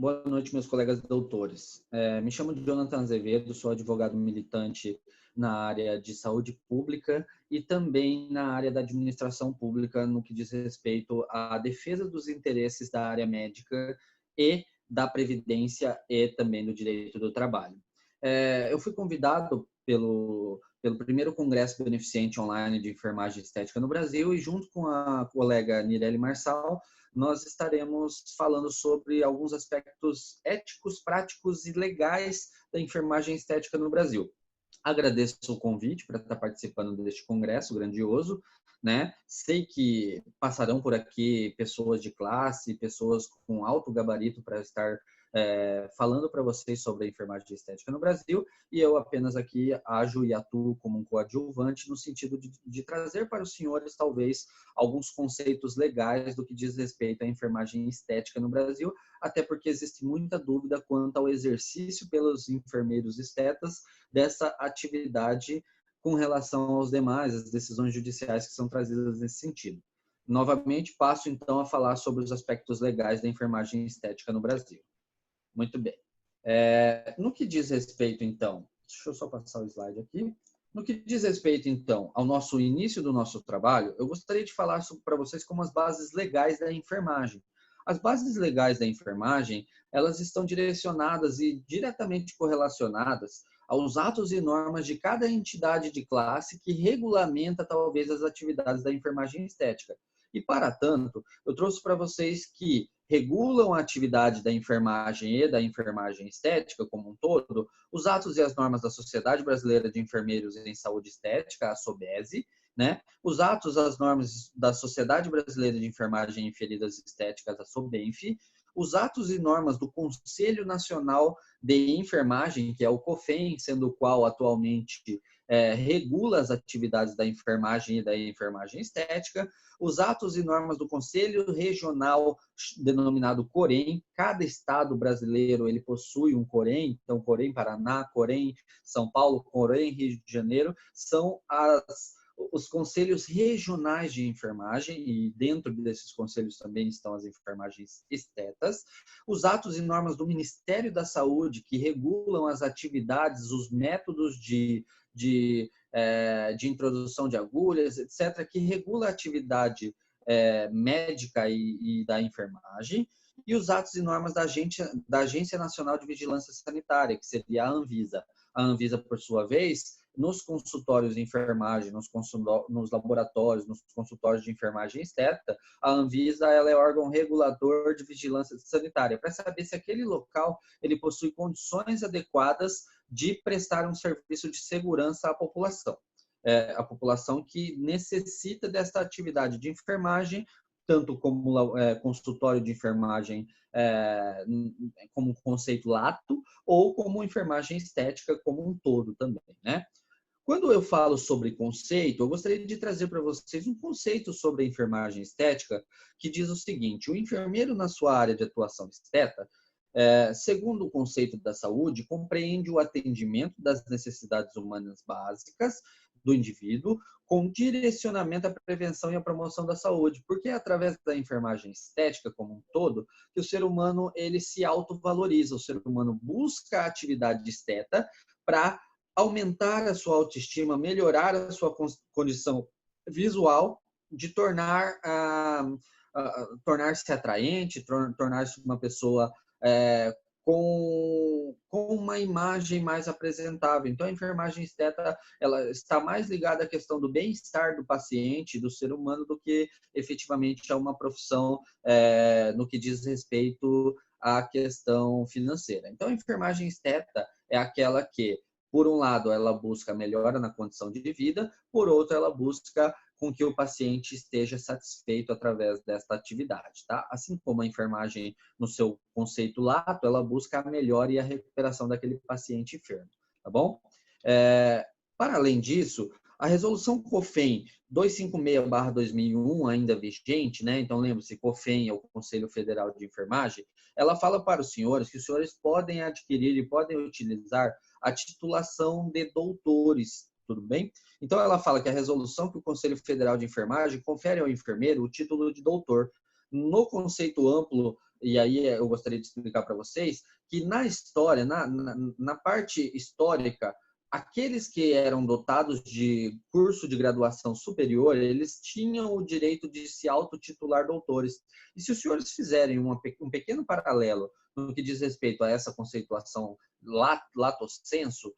Boa noite, meus colegas doutores. Me chamo Jonathan Azevedo, sou advogado militante na área de saúde pública e também na área da administração pública, no que diz respeito à defesa dos interesses da área médica e da previdência e também do direito do trabalho. Eu fui convidado pelo primeiro Congresso Beneficente Online de Enfermagem Estética no Brasil e junto com a colega Nireli Marçal, nós estaremos falando sobre alguns aspectos éticos, práticos e legais da enfermagem estética no Brasil. Agradeço o convite para estar participando deste congresso grandioso, né? Sei que passarão por aqui pessoas de classe, pessoas com alto gabarito para estar falando para vocês sobre a enfermagem estética no Brasil, e eu apenas aqui ajo e atuo como um coadjuvante no sentido de trazer para os senhores, talvez, alguns conceitos legais do que diz respeito à enfermagem estética no Brasil, até porque existe muita dúvida quanto ao exercício pelos enfermeiros estetas dessa atividade com relação aos demais, as decisões judiciais que são trazidas nesse sentido. Novamente, passo então a falar sobre os aspectos legais da enfermagem estética no Brasil. Muito bem. No que diz respeito, então, deixa eu só passar o slide aqui. No que diz respeito, então, ao nosso início do nosso trabalho, eu gostaria de falar para vocês como as bases legais da enfermagem. As bases legais da enfermagem, elas estão direcionadas e diretamente correlacionadas aos atos e normas de cada entidade de classe que regulamenta, talvez, as atividades da enfermagem estética. E, para tanto, eu trouxe para vocês que regulam a atividade da enfermagem e da enfermagem estética como um todo, os atos e as normas da Sociedade Brasileira de Enfermeiros em Saúde Estética, a SOBESE, né? Os atos e as normas da Sociedade Brasileira de Enfermagem e Feridas Estéticas, a SOBENF, os atos e normas do Conselho Nacional de Enfermagem, que é o COFEN, sendo o qual atualmente regula as atividades da enfermagem e da enfermagem estética, os atos e normas do Conselho Regional, denominado COREM. Cada estado brasileiro ele possui um COREM, então COREM Paraná, COREM São Paulo, COREM Rio de Janeiro, são os conselhos regionais de enfermagem, e dentro desses conselhos também estão as enfermagens estetas, os atos e normas do Ministério da Saúde, que regulam as atividades, os métodos de introdução de agulhas, etc., que regula a atividade médica e da enfermagem, e os atos e normas da Agência Nacional de Vigilância Sanitária, que seria a Anvisa. A Anvisa, por sua vez, nos consultórios de enfermagem, nos laboratórios, nos consultórios de enfermagem estética, a Anvisa ela é órgão regulador de vigilância sanitária, para saber se aquele local ele possui condições adequadas de prestar um serviço de segurança à população. A população que necessita desta atividade de enfermagem, tanto como consultório de enfermagem como conceito lato, ou como enfermagem estética como um todo também, né? Quando eu falo sobre conceito, eu gostaria de trazer para vocês um conceito sobre a enfermagem estética que diz o seguinte: o enfermeiro na sua área de atuação esteta, segundo o conceito da saúde, compreende o atendimento das necessidades humanas básicas do indivíduo, com direcionamento à prevenção e à promoção da saúde, porque é através da enfermagem estética como um todo que o ser humano ele se autovaloriza, o ser humano busca a atividade esteta para aumentar a sua autoestima, melhorar a sua condição visual, de tornar-se atraente, tornar-se uma pessoa com uma imagem mais apresentável. Então, a enfermagem esteta ela está mais ligada à questão do bem-estar do paciente, do ser humano, do que efetivamente a uma profissão no que diz respeito à questão financeira. Então, a enfermagem esteta é aquela que, por um lado, ela busca melhora na condição de vida, por outro, ela busca com que o paciente esteja satisfeito através desta atividade, tá? Assim como a enfermagem, no seu conceito lato, ela busca a melhora e a recuperação daquele paciente enfermo, tá bom? Para além disso, a resolução COFEN 256/2001, ainda vigente, né? Então, lembre-se, COFEN é o Conselho Federal de Enfermagem, ela fala para os senhores que os senhores podem adquirir e podem utilizar a titulação de doutores, tudo bem? Então, ela fala que a resolução que o Conselho Federal de Enfermagem confere ao enfermeiro o título de doutor. No conceito amplo e aí eu gostaria de explicar para vocês, que na história, na parte histórica, aqueles que eram dotados de curso de graduação superior, eles tinham o direito de se autotitular doutores. E se os senhores fizerem um pequeno paralelo no que diz respeito a essa conceituação lato sensu,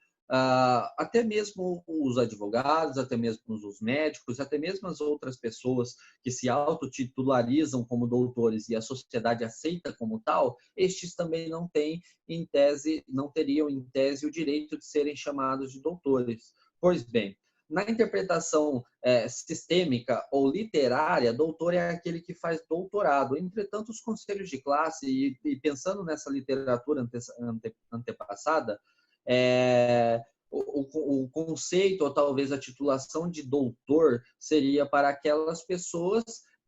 até mesmo os advogados, até mesmo os médicos, até mesmo as outras pessoas que se autotitularizam como doutores e a sociedade aceita como tal, estes também não têm, em tese, não teriam em tese o direito de serem chamados de doutores. Pois bem, na interpretação sistêmica ou literária, doutor é aquele que faz doutorado. Entretanto, os conselhos de classe, e pensando nessa literatura antepassada, o conceito, ou talvez a titulação de doutor, seria para aquelas pessoas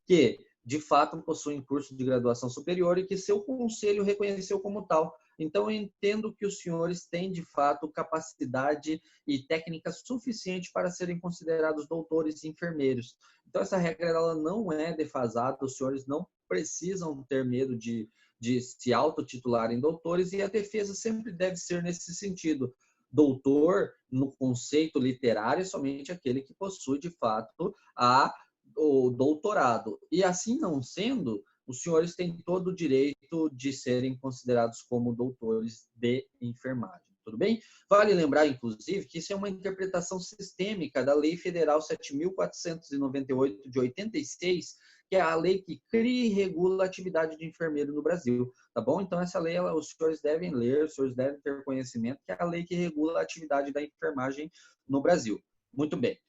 que, de fato, possuem curso de graduação superior e que seu conselho reconheceu como tal. Então, eu entendo que os senhores têm, de fato, capacidade e técnica suficiente para serem considerados doutores e enfermeiros. Então, essa regra ela não é defasada, os senhores não precisam ter medo de se autotitularem doutores, e a defesa sempre deve ser nesse sentido. Doutor, no conceito literário, é somente aquele que possui, de fato, o doutorado. E assim não sendo, os senhores têm todo o direito de serem considerados como doutores de enfermagem. Tudo bem? Vale lembrar, inclusive, que isso é uma interpretação sistêmica da Lei Federal 7.498 de 86, que é a lei que cria e regula a atividade de enfermeiro no Brasil, tá bom? Então, essa lei, os senhores devem ler, os senhores devem ter conhecimento, que é a lei que regula a atividade da enfermagem no Brasil. Muito bem.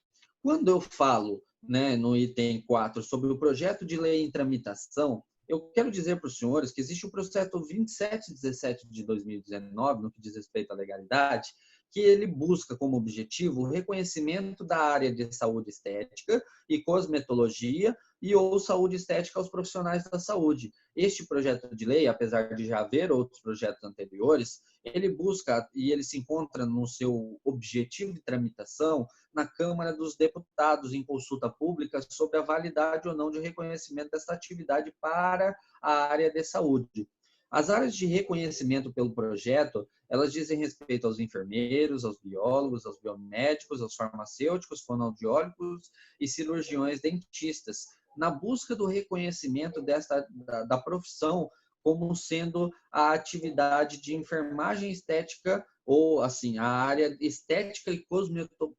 Quando eu falo, né, no item 4, sobre o projeto de lei em tramitação, eu quero dizer para os senhores que existe o processo 2717 de 2019, no que diz respeito à legalidade, que ele busca como objetivo o reconhecimento da área de saúde estética e cosmetologia e ou saúde estética aos profissionais da saúde. Este projeto de lei, apesar de já haver outros projetos anteriores, ele busca e ele se encontra no seu objetivo de tramitação na Câmara dos Deputados em consulta pública sobre a validade ou não de reconhecimento dessa atividade para a área de saúde. As áreas de reconhecimento pelo projeto, elas dizem respeito aos enfermeiros, aos biólogos, aos biomédicos, aos farmacêuticos, fonoaudiólogos e cirurgiões dentistas, na busca do reconhecimento da profissão como sendo a atividade de enfermagem estética, ou assim, a área estética e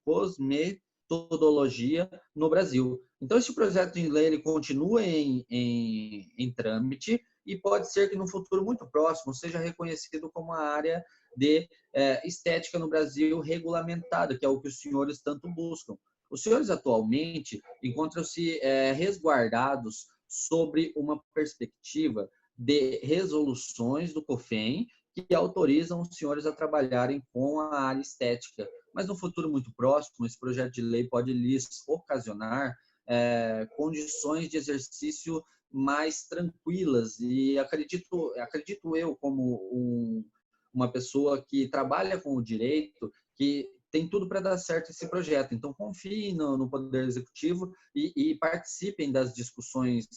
cosmetodologia no Brasil. Então, esse projeto de lei ele continua em trâmite e pode ser que no futuro muito próximo seja reconhecido como a área de estética no Brasil regulamentada, que é o que os senhores tanto buscam. Os senhores atualmente encontram-se resguardados sobre uma perspectiva de resoluções do COFEM que autorizam os senhores a trabalharem com a área estética. Mas no futuro muito próximo, esse projeto de lei pode lhes ocasionar condições de exercício mais tranquilas. E acredito eu, como uma pessoa que trabalha com o direito, que tem tudo para dar certo esse projeto. Então, confiem no Poder Executivo e participem das discussões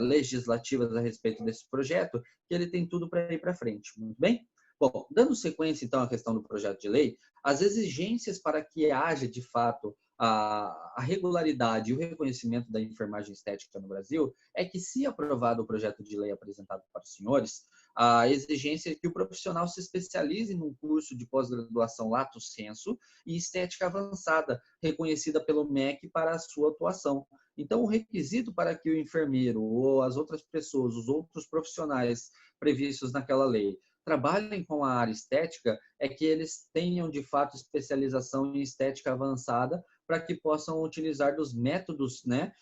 legislativas a respeito desse projeto, que ele tem tudo para ir para frente. Muito bem? Bom, dando sequência, então, à questão do projeto de lei, as exigências para que haja, de fato, a regularidade e o reconhecimento da enfermagem estética no Brasil é que, se aprovado o projeto de lei apresentado para os senhores, a exigência é que o profissional se especialize num curso de pós-graduação lato sensu e estética avançada, reconhecida pelo MEC para a sua atuação. Então, o requisito para que o enfermeiro ou as outras pessoas, os outros profissionais previstos naquela lei, trabalhem com a área estética é que eles tenham, de fato, especialização em estética avançada para que possam utilizar dos métodos, né,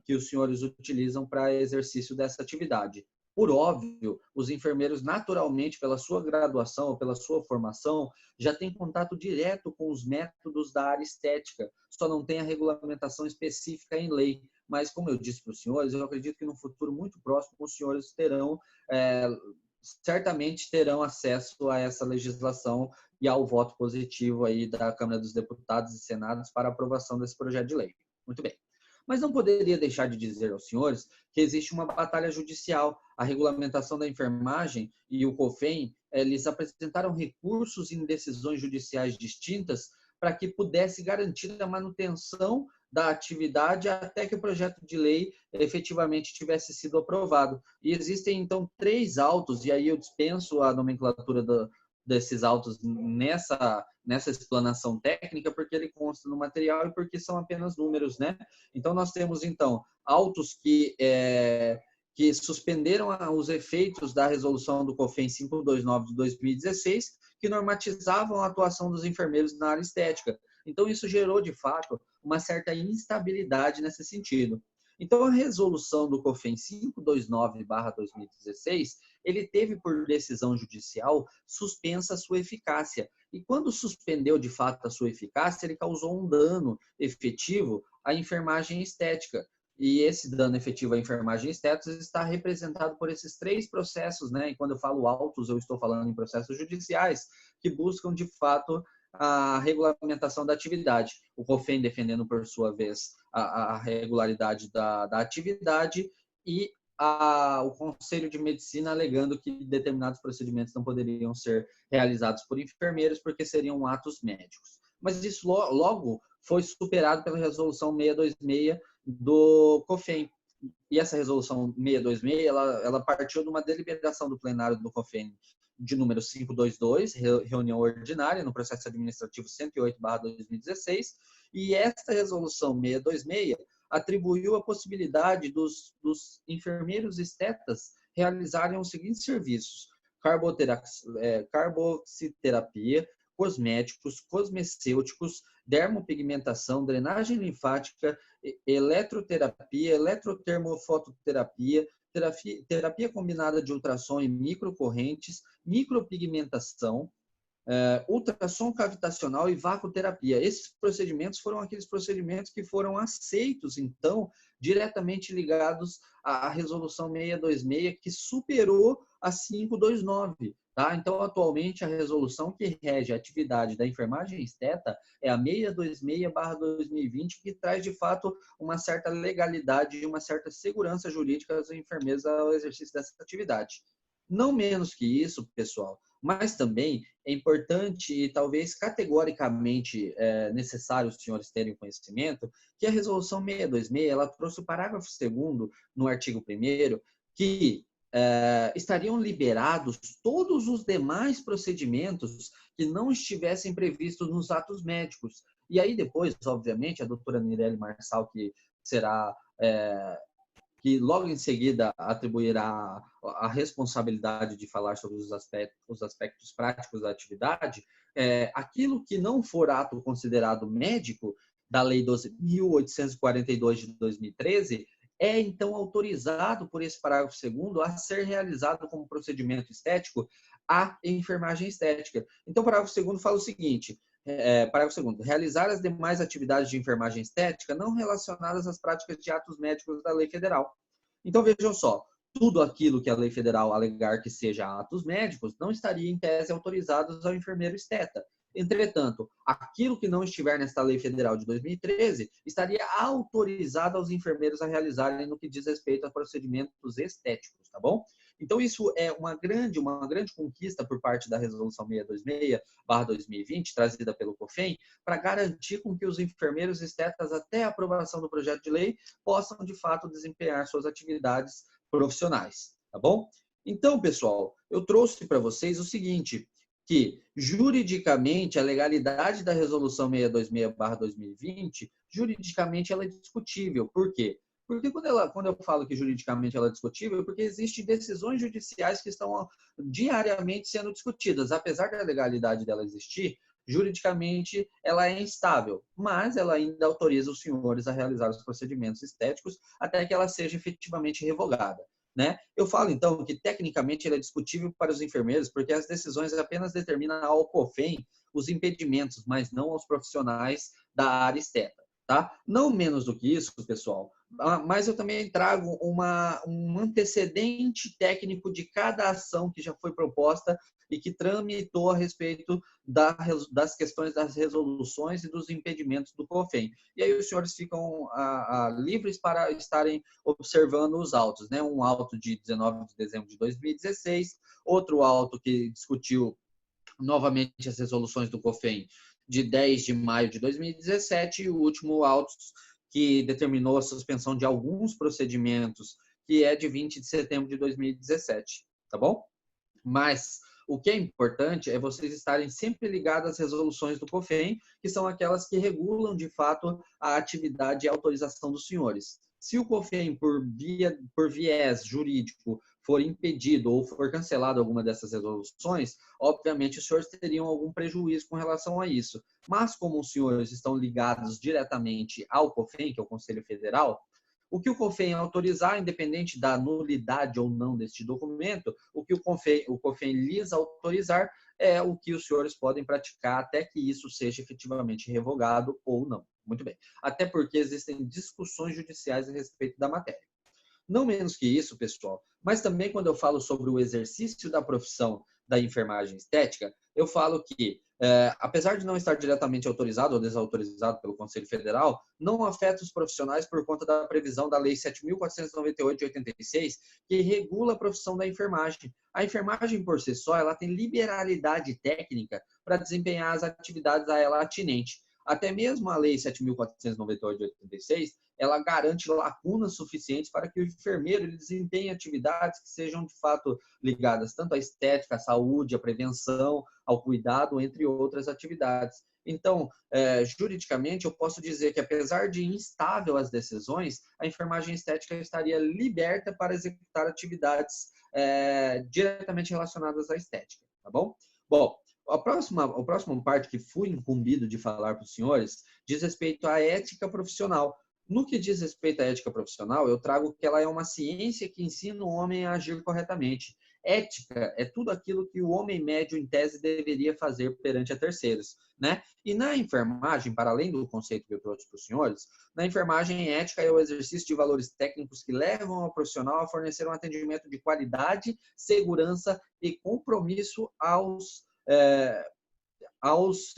que os senhores utilizam para exercício dessa atividade. Por óbvio, os enfermeiros, naturalmente, pela sua graduação ou pela sua formação, já têm contato direto com os métodos da área estética, só não tem a regulamentação específica em lei. Mas, como eu disse para os senhores, eu acredito que no futuro muito próximo os senhores certamente terão acesso a essa legislação e ao voto positivo aí da Câmara dos Deputados e Senados para aprovação desse projeto de lei. Muito bem. Mas não poderia deixar de dizer aos senhores que existe uma batalha judicial. A regulamentação da enfermagem e o COFEN, eles apresentaram recursos em decisões judiciais distintas para que pudesse garantir a manutenção da atividade até que o projeto de lei efetivamente tivesse sido aprovado. E existem, então, 3 autos, e aí eu dispenso a nomenclatura desses autos nessa explanação técnica, porque ele consta no material e porque são apenas números, né? Então, nós temos, então, autos que suspenderam os efeitos da resolução do COFEN 529 de 2016, que normatizavam a atuação dos enfermeiros na área estética. Então, isso gerou, de fato, uma certa instabilidade nesse sentido. Então, a resolução do COFEN 529/2016, ele teve, por decisão judicial, suspensa a sua eficácia. E quando suspendeu, de fato, a sua eficácia, ele causou um dano efetivo à enfermagem estética. E esse dano efetivo à enfermagem estética está representado por esses 3 processos, né? E quando eu falo autos, eu estou falando em processos judiciais que buscam, de fato, a regulamentação da atividade. O COFEN defendendo, por sua vez, a regularidade da atividade e o Conselho de Medicina alegando que determinados procedimentos não poderiam ser realizados por enfermeiros porque seriam atos médicos. Mas isso logo foi superado pela resolução 626 do COFEN. E essa resolução 626, ela partiu de uma deliberação do plenário do COFEN de número 522, reunião ordinária, no processo administrativo 108/2016, e esta resolução 626 atribuiu a possibilidade dos enfermeiros estetas realizarem os seguintes serviços: carboxiterapia, cosméticos, cosmecêuticos, dermopigmentação, drenagem linfática, eletroterapia, eletrotermofototerapia, terapia combinada de ultrassom e microcorrentes, micropigmentação, ultrassom cavitacional e vacuoterapia. Esses procedimentos foram aqueles procedimentos que foram aceitos, então, diretamente ligados à resolução 626, que superou a 529. Tá? Então, atualmente, a resolução que rege a atividade da enfermagem esteta é a 626/2020, que traz, de fato, uma certa legalidade e uma certa segurança jurídica aos enfermeiros ao exercício dessa atividade. Não menos que isso, pessoal, mas também é importante e talvez categoricamente necessário os senhores terem conhecimento que a resolução 626, ela trouxe o parágrafo 2º no artigo 1º, que estariam liberados todos os demais procedimentos que não estivessem previstos nos atos médicos. E aí depois, obviamente, a doutora Mirelle Marçal, que será... que logo em seguida atribuirá a responsabilidade de falar sobre os aspectos práticos da atividade, aquilo que não for ato considerado médico da Lei 12.842 de 2013, é então autorizado por esse parágrafo 2º a ser realizado como procedimento estético a enfermagem estética. Então, o parágrafo 2º fala o seguinte: parágrafo 2º, realizar as demais atividades de enfermagem estética não relacionadas às práticas de atos médicos da lei federal. Então, vejam só, tudo aquilo que a lei federal alegar que seja atos médicos não estaria em tese autorizados ao enfermeiro esteta. Entretanto, aquilo que não estiver nesta lei federal de 2013 estaria autorizado aos enfermeiros a realizarem no que diz respeito a procedimentos estéticos, tá bom? Então, isso é uma grande conquista por parte da resolução 626/2020, trazida pelo COFEN, para garantir com que os enfermeiros estetas, até a aprovação do projeto de lei, possam, de fato, desempenhar suas atividades profissionais, tá bom? Então, pessoal, eu trouxe para vocês o seguinte, que, juridicamente, a legalidade da resolução 626/2020, juridicamente, ela é discutível. Por quê? Porque quando eu falo que juridicamente ela é discutível, porque existem decisões judiciais que estão diariamente sendo discutidas. Apesar da legalidade dela existir, juridicamente ela é instável, mas ela ainda autoriza os senhores a realizar os procedimentos estéticos até que ela seja efetivamente revogada. Né? Eu falo, então, que tecnicamente ele é discutível para os enfermeiros, porque as decisões apenas determinam ao COFEN os impedimentos, mas não aos profissionais da área esteta. Tá? Não menos do que isso, pessoal, mas eu também trago um antecedente técnico de cada ação que já foi proposta e que tramitou a respeito das questões das resoluções e dos impedimentos do COFEN. E aí os senhores ficam livres para estarem observando os autos, né? Um auto de 19 de dezembro de 2016, outro auto que discutiu novamente as resoluções do COFEN de 10 de maio de 2017 e o último auto que determinou a suspensão de alguns procedimentos, que é de 20 de setembro de 2017, tá bom? Mas o que é importante é vocês estarem sempre ligados às resoluções do COFEN, que são aquelas que regulam, de fato, a atividade e a autorização dos senhores. Se o COFEN, por viés jurídico, for impedido ou for cancelado alguma dessas resoluções, obviamente os senhores teriam algum prejuízo com relação a isso. Mas como os senhores estão ligados diretamente ao COFEN, que é o Conselho Federal, o que o COFEN autorizar, independente da nulidade ou não deste documento, o que o COFEN lhes autorizar é o que os senhores podem praticar até que isso seja efetivamente revogado ou não. Muito bem. Até porque existem discussões judiciais a respeito da matéria. Não menos que isso, pessoal, mas também quando eu falo sobre o exercício da profissão da enfermagem estética, eu falo que, apesar de não estar diretamente autorizado ou desautorizado pelo Conselho Federal, não afeta os profissionais por conta da previsão da Lei 7.498 de 86, que regula a profissão da enfermagem. A enfermagem, por si só, ela tem liberalidade técnica para desempenhar as atividades a ela atinente. Até mesmo a Lei 7.498 de 86, ela garante lacunas suficientes para que o enfermeiro ele desempenhe atividades que sejam, de fato, ligadas tanto à estética, à saúde, à prevenção, ao cuidado, entre outras atividades. Então, juridicamente, eu posso dizer que, apesar de instável as decisões, a enfermagem estética estaria liberta para executar atividades diretamente relacionadas à estética, tá bom? Bom, a próxima parte que fui incumbido de falar para os senhores diz respeito à ética profissional. No que diz respeito à ética profissional, eu trago que ela é uma ciência que ensina o homem a agir corretamente. Ética é tudo aquilo que o homem médio, em tese, deveria fazer perante a terceiros, né? E na enfermagem, para além do conceito que eu trouxe para os senhores, na enfermagem, ética é o exercício de valores técnicos que levam ao profissional a fornecer um atendimento de qualidade, segurança e compromisso aos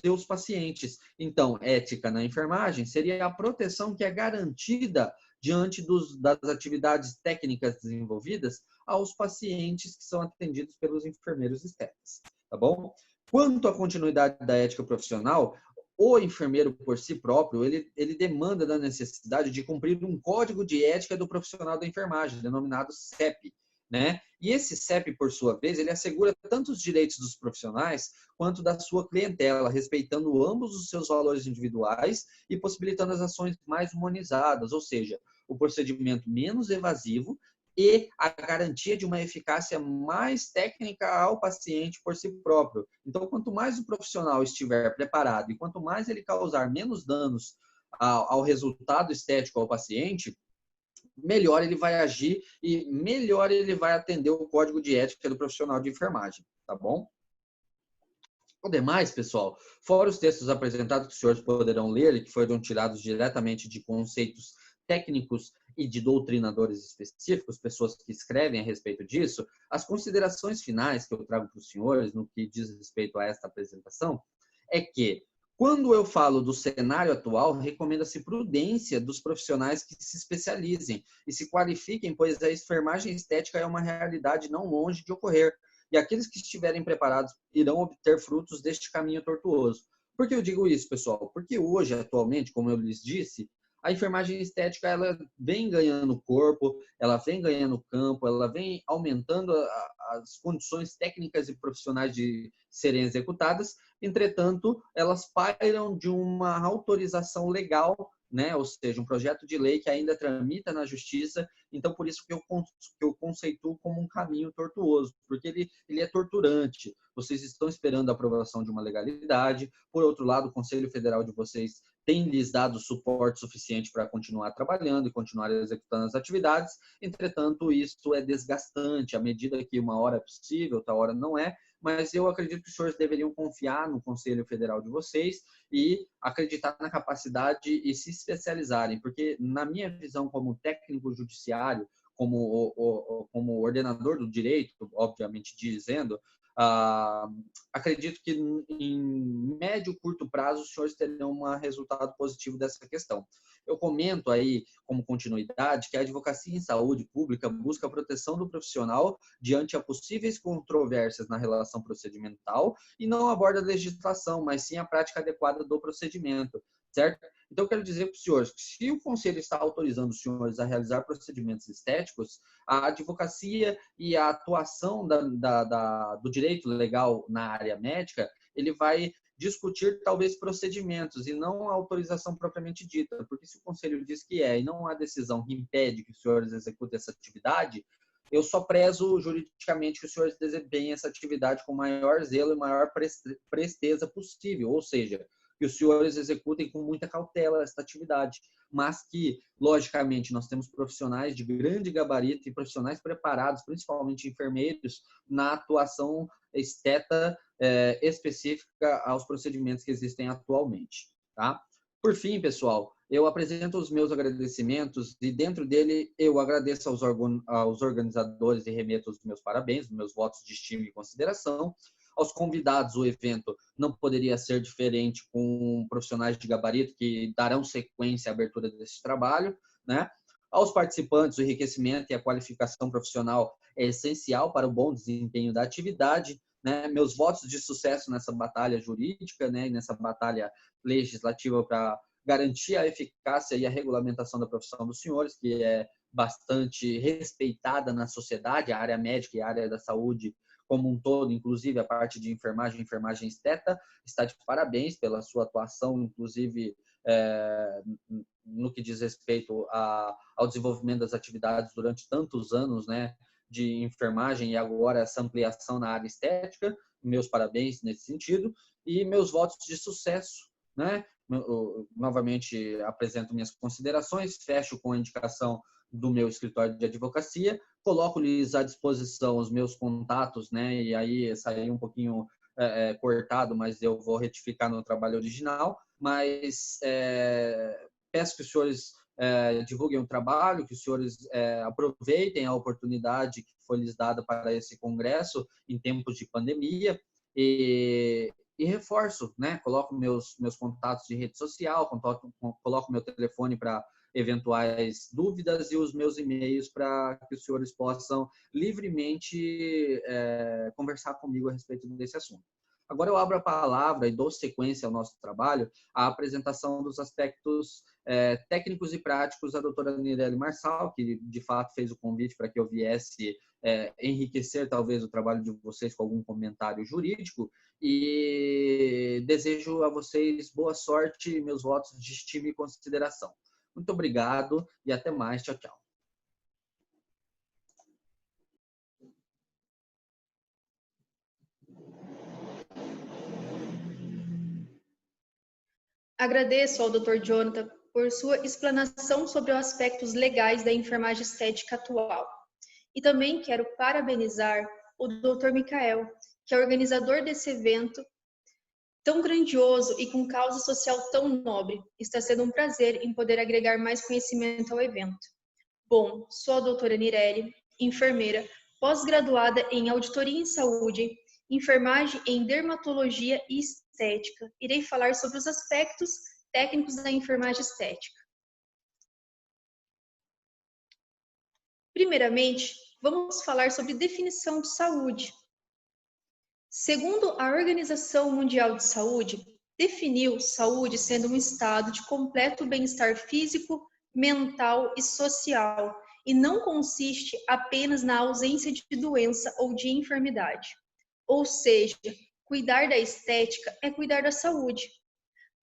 seus pacientes. Então, ética na enfermagem seria a proteção que é garantida diante das atividades técnicas desenvolvidas aos pacientes que são atendidos pelos enfermeiros estéticos, tá bom? Quanto à continuidade da ética profissional, o enfermeiro por si próprio, ele demanda da necessidade de cumprir um código de ética do profissional da enfermagem, denominado CEP, né? E esse CEP, por sua vez, ele assegura tanto os direitos dos profissionais quanto da sua clientela, respeitando ambos os seus valores individuais e possibilitando as ações mais humanizadas, ou seja, o procedimento menos evasivo e a garantia de uma eficácia mais técnica ao paciente por si próprio. Então, quanto mais o profissional estiver preparado e quanto mais ele causar menos danos ao resultado estético ao paciente, melhor ele vai agir e melhor ele vai atender o código de ética do profissional de enfermagem, tá bom? Ademais, pessoal, fora os textos apresentados que os senhores poderão ler e que foram tirados diretamente de conceitos técnicos e de doutrinadores específicos, pessoas que escrevem a respeito disso, as considerações finais que eu trago para os senhores no que diz respeito a esta apresentação é que, quando eu falo do cenário atual, recomenda-se prudência dos profissionais que se especializem e se qualifiquem, pois a enfermagem estética é uma realidade não longe de ocorrer. E aqueles que estiverem preparados irão obter frutos deste caminho tortuoso. Por que eu digo isso, pessoal? Porque hoje, atualmente, como eu lhes disse, a enfermagem estética ela vem ganhando corpo, ela vem ganhando campo, ela vem aumentando as condições técnicas e profissionais de serem executadas. Entretanto, elas pairam de uma autorização legal, né? Ou seja, um projeto de lei que ainda tramita na justiça. Então, por isso que eu conceituo como um caminho tortuoso, porque ele é torturante. Vocês estão esperando a aprovação de uma legalidade. Por outro lado, o Conselho Federal de vocês tem lhes dado suporte suficiente para continuar trabalhando e continuar executando as atividades. Entretanto, isso é desgastante. À medida que uma hora é possível, outra hora não é, mas eu acredito que os senhores deveriam confiar no Conselho Federal de vocês e acreditar na capacidade e se especializarem, porque na minha visão como técnico judiciário, como ordenador do direito, obviamente dizendo, acredito que em médio e curto prazo os senhores terão um resultado positivo dessa questão. Eu comento aí, como continuidade, que a advocacia em saúde pública busca a proteção do profissional diante a possíveis controvérsias na relação procedimental e não aborda a legislação, mas sim a prática adequada do procedimento, certo? Então, eu quero dizer para os senhores que se o Conselho está autorizando os senhores a realizar procedimentos estéticos, a advocacia e a atuação do direito legal na área médica, ele vai discutir talvez procedimentos e não a autorização propriamente dita, porque se o Conselho diz que é e não há decisão que impede que os senhores executem essa atividade, eu só prezo juridicamente que os senhores desempenhem essa atividade com maior zelo e maior presteza possível, ou seja, que os senhores executem com muita cautela essa atividade, mas que, logicamente, nós temos profissionais de grande gabarito e profissionais preparados, principalmente enfermeiros, na atuação esteta específica aos procedimentos que existem atualmente. Tá? Por fim, pessoal, eu apresento os meus agradecimentos e dentro dele eu agradeço aos organizadores e remeto os meus parabéns, meus votos de estima e consideração. Aos convidados, o evento não poderia ser diferente com profissionais de gabarito que darão sequência à abertura desse trabalho, né? Aos participantes, o enriquecimento e a qualificação profissional é essencial para o bom desempenho da atividade, né? Meus votos de sucesso nessa batalha jurídica, né? E nessa batalha legislativa para garantir a eficácia e a regulamentação da profissão dos senhores, que é bastante respeitada na sociedade, a área médica e a área da saúde como um todo, inclusive a parte de enfermagem esteta, está de parabéns pela sua atuação, inclusive no que diz respeito ao desenvolvimento das atividades durante tantos anos, né, de enfermagem e agora essa ampliação na área estética. Meus parabéns nesse sentido e meus votos de sucesso, né? Eu, novamente apresento minhas considerações, fecho com a indicação do meu escritório de advocacia, coloco-lhes à disposição os meus contatos, né? E aí saiu um pouquinho cortado, mas eu vou retificar no trabalho original. Mas peço que os senhores divulguem o trabalho, que os senhores aproveitem a oportunidade que foi lhes dada para esse congresso em tempos de pandemia e reforço, né? Coloco meus contatos de rede social, coloco meu telefone para eventuais dúvidas e os meus e-mails para que os senhores possam livremente conversar comigo a respeito desse assunto. Agora eu abro a palavra e dou sequência ao nosso trabalho, a apresentação dos aspectos técnicos e práticos da doutora Nireli Marçal, que de fato fez o convite para que eu viesse enriquecer talvez o trabalho de vocês com algum comentário jurídico, e desejo a vocês boa sorte e meus votos de estima e consideração. Muito obrigado e até mais. Tchau, tchau. Agradeço ao Dr. Jonathan por sua explanação sobre os aspectos legais da enfermagem estética atual. E também quero parabenizar o Dr. Micael, que é organizador desse evento tão grandioso e com causa social tão nobre. Está sendo um prazer em poder agregar mais conhecimento ao evento. Bom, sou a doutora Nireli, enfermeira, pós-graduada em auditoria em saúde, enfermagem em dermatologia e estética. Irei falar sobre os aspectos técnicos da enfermagem estética. Primeiramente, vamos falar sobre definição de saúde. Segundo a Organização Mundial de Saúde, definiu saúde sendo um estado de completo bem-estar físico, mental e social, e não consiste apenas na ausência de doença ou de enfermidade. Ou seja, cuidar da estética é cuidar da saúde.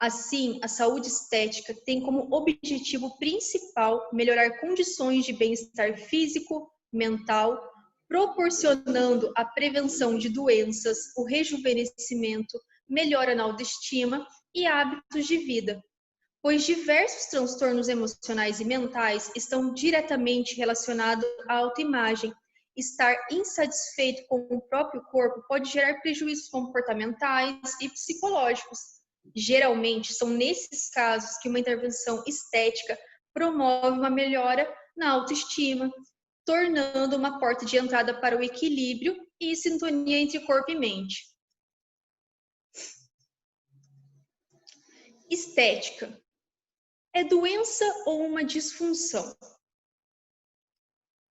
Assim, a saúde estética tem como objetivo principal melhorar condições de bem-estar físico, mental, proporcionando a prevenção de doenças, o rejuvenescimento, melhora na autoestima e hábitos de vida, pois diversos transtornos emocionais e mentais estão diretamente relacionados à autoimagem estar insatisfeito com o próprio corpo pode gerar prejuízos comportamentais e psicológicos. Geralmente, são nesses casos que uma intervenção estética promove uma melhora na autoestima, tornando uma porta de entrada para o equilíbrio e sintonia entre corpo e mente. Estética. É doença ou uma disfunção?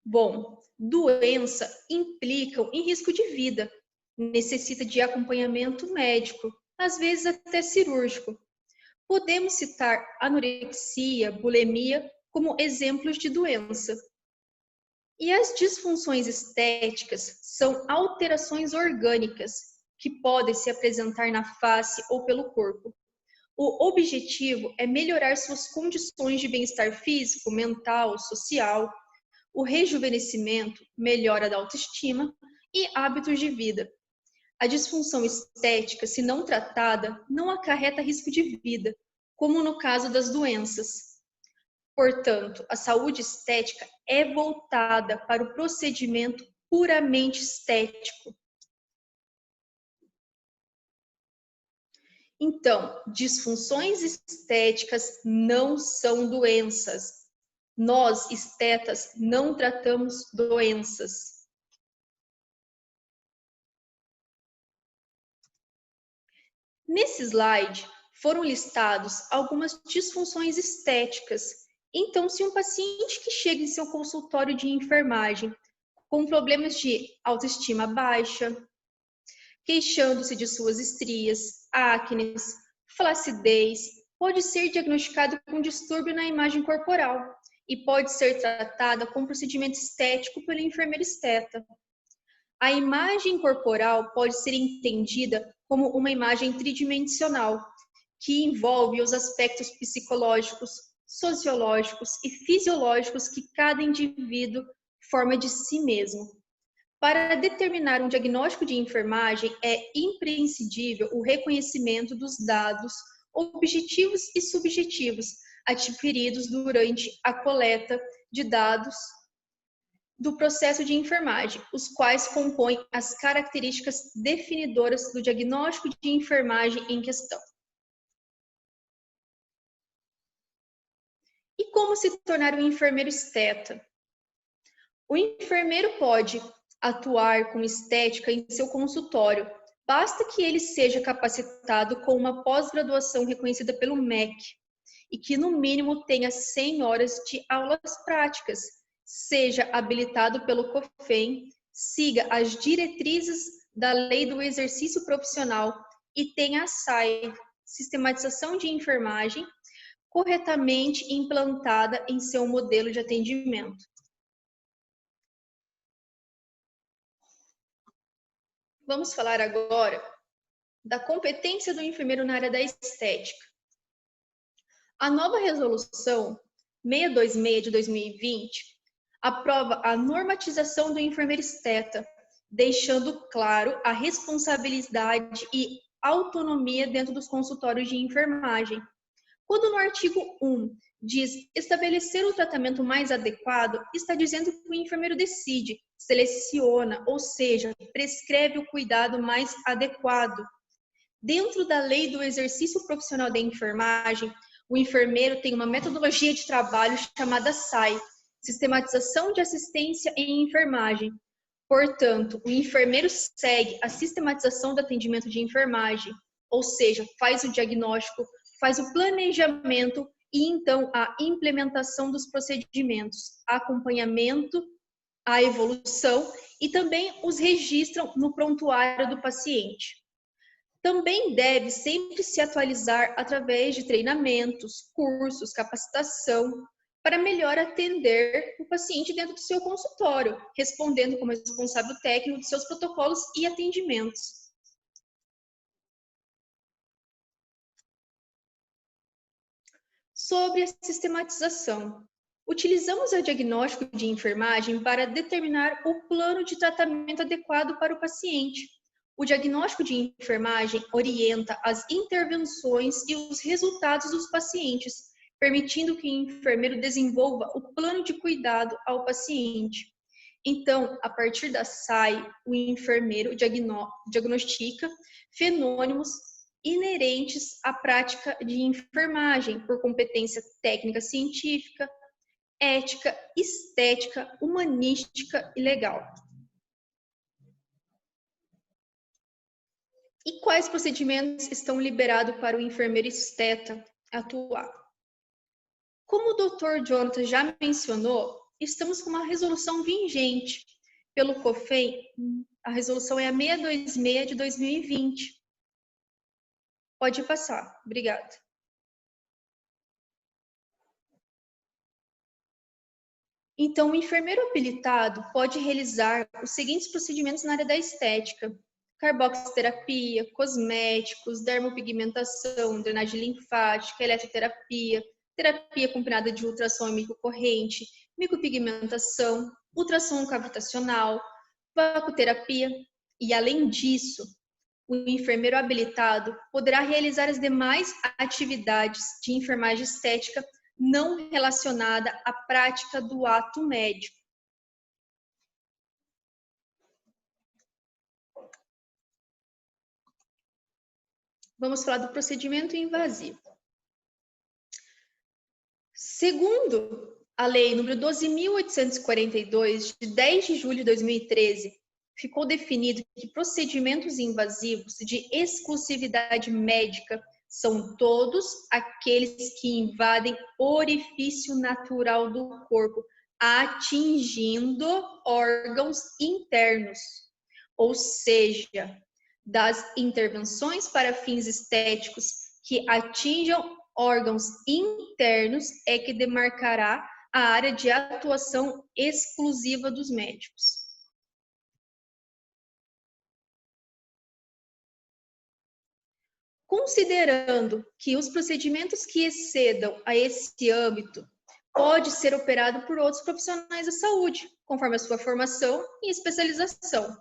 Bom, doença implicam em risco de vida, necessita de acompanhamento médico, às vezes até cirúrgico. Podemos citar anorexia, bulimia como exemplos de doença. E as disfunções estéticas são alterações orgânicas que podem se apresentar na face ou pelo corpo. O objetivo é melhorar suas condições de bem-estar físico, mental, social, o rejuvenescimento, melhora da autoestima e hábitos de vida. A disfunção estética, se não tratada, não acarreta risco de vida, como no caso das doenças. Portanto, a saúde estética é voltada para o procedimento puramente estético. Então, disfunções estéticas não são doenças. Nós, estetas, não tratamos doenças. Nesse slide, foram listados algumas disfunções estéticas. Então, se um paciente que chega em seu consultório de enfermagem com problemas de autoestima baixa, queixando-se de suas estrias, acnes, flacidez, pode ser diagnosticado com distúrbio na imagem corporal e pode ser tratada com procedimento estético pelo enfermeiro esteta. A imagem corporal pode ser entendida como uma imagem tridimensional, que envolve os aspectos psicológicos, sociológicos e fisiológicos que cada indivíduo forma de si mesmo. Para determinar um diagnóstico de enfermagem, é imprescindível o reconhecimento dos dados objetivos e subjetivos adquiridos durante a coleta de dados do processo de enfermagem, os quais compõem as características definidoras do diagnóstico de enfermagem em questão. E como se tornar um enfermeiro esteta? O enfermeiro pode atuar com estética em seu consultório, basta que ele seja capacitado com uma pós-graduação reconhecida pelo MEC e que no mínimo tenha 100 horas de aulas práticas, seja habilitado pelo COFEM, siga as diretrizes da Lei do Exercício Profissional e tenha a SAI, Sistematização de Enfermagem, corretamente implantada em seu modelo de atendimento. Vamos falar agora da competência do enfermeiro na área da estética. A nova resolução 626 de 2020 aprova a normatização do enfermeiro esteta, deixando claro a responsabilidade e autonomia dentro dos consultórios de enfermagem. Quando no artigo 1 diz estabelecer o tratamento mais adequado, está dizendo que o enfermeiro decide, seleciona, ou seja, prescreve o cuidado mais adequado. Dentro da Lei do Exercício Profissional da Enfermagem, o enfermeiro tem uma metodologia de trabalho chamada SAI, Sistematização de Assistência em Enfermagem. Portanto, o enfermeiro segue a sistematização do atendimento de enfermagem, ou seja, faz o diagnóstico, faz o planejamento e então a implementação dos procedimentos, acompanhamento, a evolução e também os registram no prontuário do paciente. Também deve sempre se atualizar através de treinamentos, cursos, capacitação, para melhor atender o paciente dentro do seu consultório, respondendo como responsável técnico de seus protocolos e atendimentos. Sobre a sistematização. Utilizamos o diagnóstico de enfermagem para determinar o plano de tratamento adequado para o paciente. O diagnóstico de enfermagem orienta as intervenções e os resultados dos pacientes, permitindo que o enfermeiro desenvolva o plano de cuidado ao paciente. Então, a partir da SAI, o enfermeiro diagnostica fenômenos inerentes à prática de enfermagem por competência técnica científica, ética, estética, humanística e legal. E quais procedimentos estão liberados para o enfermeiro esteta atuar? Como o Dr. Jonathan já mencionou, estamos com uma resolução vigente pelo COFEM, a resolução é a 626 de 2020. Pode passar, obrigada. Então, o enfermeiro habilitado pode realizar os seguintes procedimentos na área da estética: carboxiterapia, cosméticos, dermopigmentação, drenagem linfática, eletroterapia, terapia combinada de ultrassom e microcorrente, micropigmentação, ultrassom cavitacional, vacuoterapia e, além disso, o enfermeiro habilitado poderá realizar as demais atividades de enfermagem estética não relacionada à prática do ato médico. Vamos falar do procedimento invasivo. Segundo a Lei nº 12.842, de 10 de julho de 2013, ficou definido que procedimentos invasivos de exclusividade médica são todos aqueles que invadem orifício natural do corpo, atingindo órgãos internos, ou seja, das intervenções para fins estéticos que atinjam órgãos internos é que demarcará a área de atuação exclusiva dos médicos. Considerando que os procedimentos que excedam a esse âmbito pode ser operado por outros profissionais da saúde, conforme a sua formação e especialização.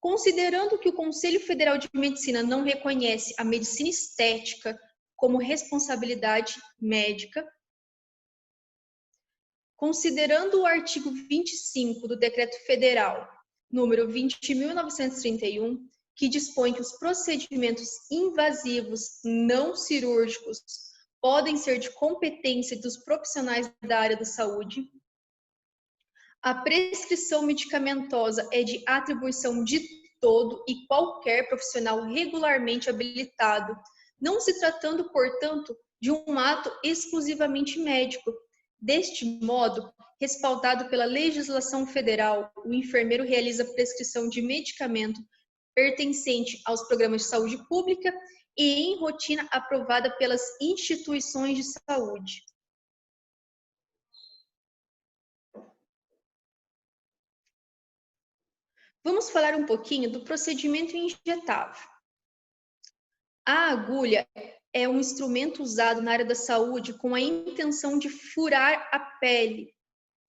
Considerando que o Conselho Federal de Medicina não reconhece a medicina estética como responsabilidade médica, considerando o artigo 25 do Decreto Federal número 20.931, que dispõe que os procedimentos invasivos não cirúrgicos podem ser de competência dos profissionais da área da saúde, a prescrição medicamentosa é de atribuição de todo e qualquer profissional regularmente habilitado, não se tratando, portanto, de um ato exclusivamente médico. Deste modo, respaldado pela legislação federal, o enfermeiro realiza prescrição de medicamento pertencente aos programas de saúde pública e em rotina aprovada pelas instituições de saúde. Vamos falar um pouquinho do procedimento injetável. A agulha é um instrumento usado na área da saúde com a intenção de furar a pele,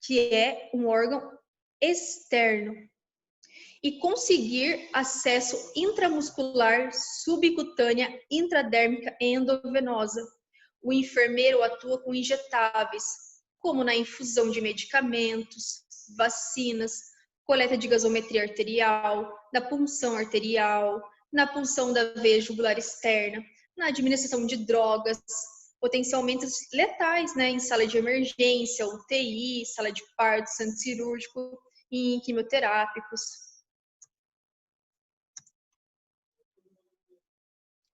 que é um órgão externo, e conseguir acesso intramuscular, subcutânea, intradérmica e endovenosa. O enfermeiro atua com injetáveis, como na infusão de medicamentos, vacinas, coleta de gasometria arterial, na punção arterial, na punção da veia jugular externa, na administração de drogas, potencialmente letais, em sala de emergência, UTI, sala de parto, centro cirúrgico e em quimioterápicos.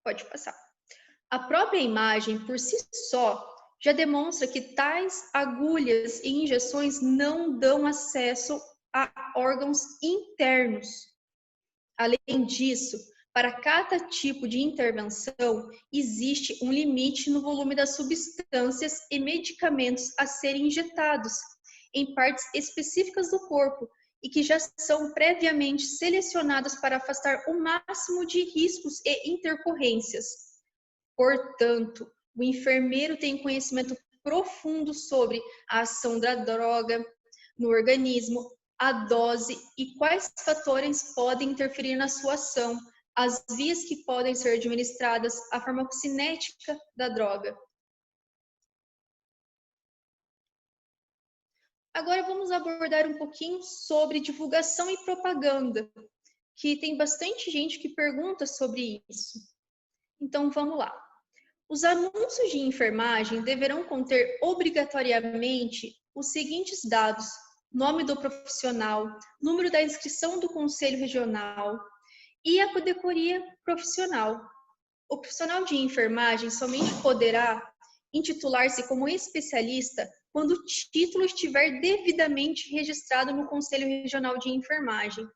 Pode passar. A própria imagem, por si só, já demonstra que tais agulhas e injeções não dão acesso a órgãos internos. Além disso, para cada tipo de intervenção, existe um limite no volume das substâncias e medicamentos a serem injetados em partes específicas do corpo e que já são previamente selecionadas para afastar o máximo de riscos e intercorrências. Portanto, o enfermeiro tem conhecimento profundo sobre a ação da droga no organismo, a dose e quais fatores podem interferir na sua ação, as vias que podem ser administradas, a farmacocinética da droga. Agora vamos abordar um pouquinho sobre divulgação e propaganda, que tem bastante gente que pergunta sobre isso. Então vamos lá. Os anúncios de enfermagem deverão conter obrigatoriamente os seguintes dados: nome do profissional, número da inscrição do Conselho Regional e a categoria profissional. O profissional de enfermagem somente poderá intitular-se como especialista quando o título estiver devidamente registrado no Conselho Regional de Enfermagem.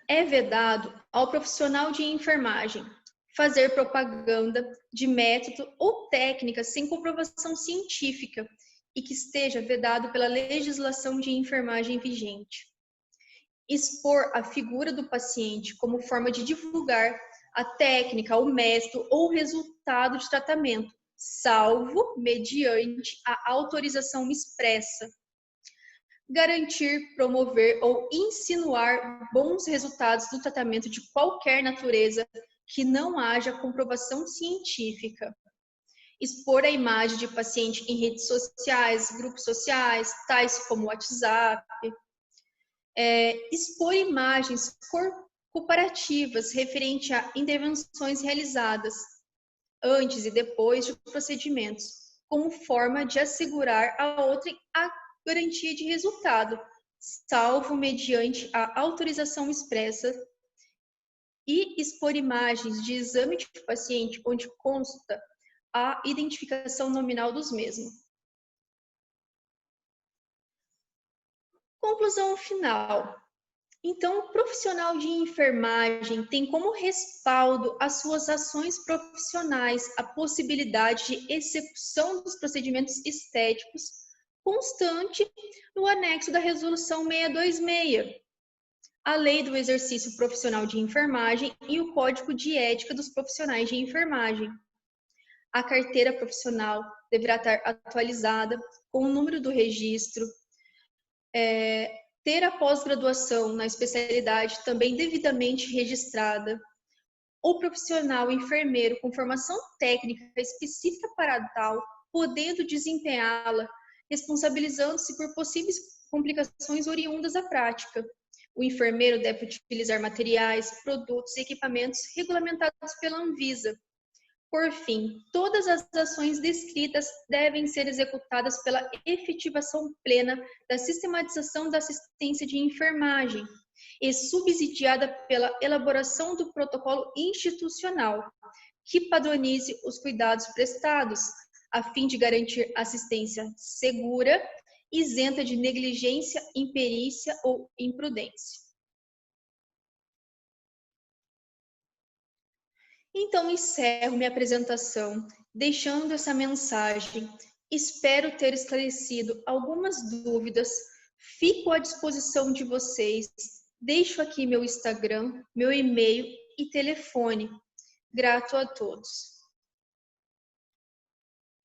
É vedado ao profissional de enfermagem fazer propaganda de método ou técnica sem comprovação científica e que esteja vedado pela legislação de enfermagem vigente. Expor a figura do paciente como forma de divulgar a técnica, o método ou o resultado de tratamento, salvo mediante a autorização expressa. Garantir, promover ou insinuar bons resultados do tratamento de qualquer natureza que não haja comprovação científica. Expor a imagem de paciente em redes sociais, grupos sociais, tais como WhatsApp. Expor imagens comparativas referente a intervenções realizadas antes e depois de procedimentos, como forma de assegurar a outra a garantia de resultado, salvo mediante a autorização expressa, e expor imagens de exame de paciente onde consta a identificação nominal dos mesmos. Conclusão final. Então, o profissional de enfermagem tem como respaldo as suas ações profissionais a possibilidade de execução dos procedimentos estéticos constante no anexo da Resolução 626, a Lei do Exercício Profissional de Enfermagem e o Código de Ética dos Profissionais de Enfermagem. A carteira profissional deverá estar atualizada com o número do registro, ter a pós-graduação na especialidade também devidamente registrada, o profissional enfermeiro com formação técnica específica para tal, podendo desempenhá-la, responsabilizando-se por possíveis complicações oriundas da prática. O enfermeiro deve utilizar materiais, produtos e equipamentos regulamentados pela Anvisa. Por fim, todas as ações descritas devem ser executadas pela efetivação plena da sistematização da assistência de enfermagem e subsidiada pela elaboração do protocolo institucional, que padronize os cuidados prestados, a fim de garantir assistência segura, isenta de negligência, imperícia ou imprudência. Então, encerro minha apresentação deixando essa mensagem. Espero ter esclarecido algumas dúvidas. Fico à disposição de vocês. Deixo aqui meu Instagram, meu e-mail e telefone. Grato a todos.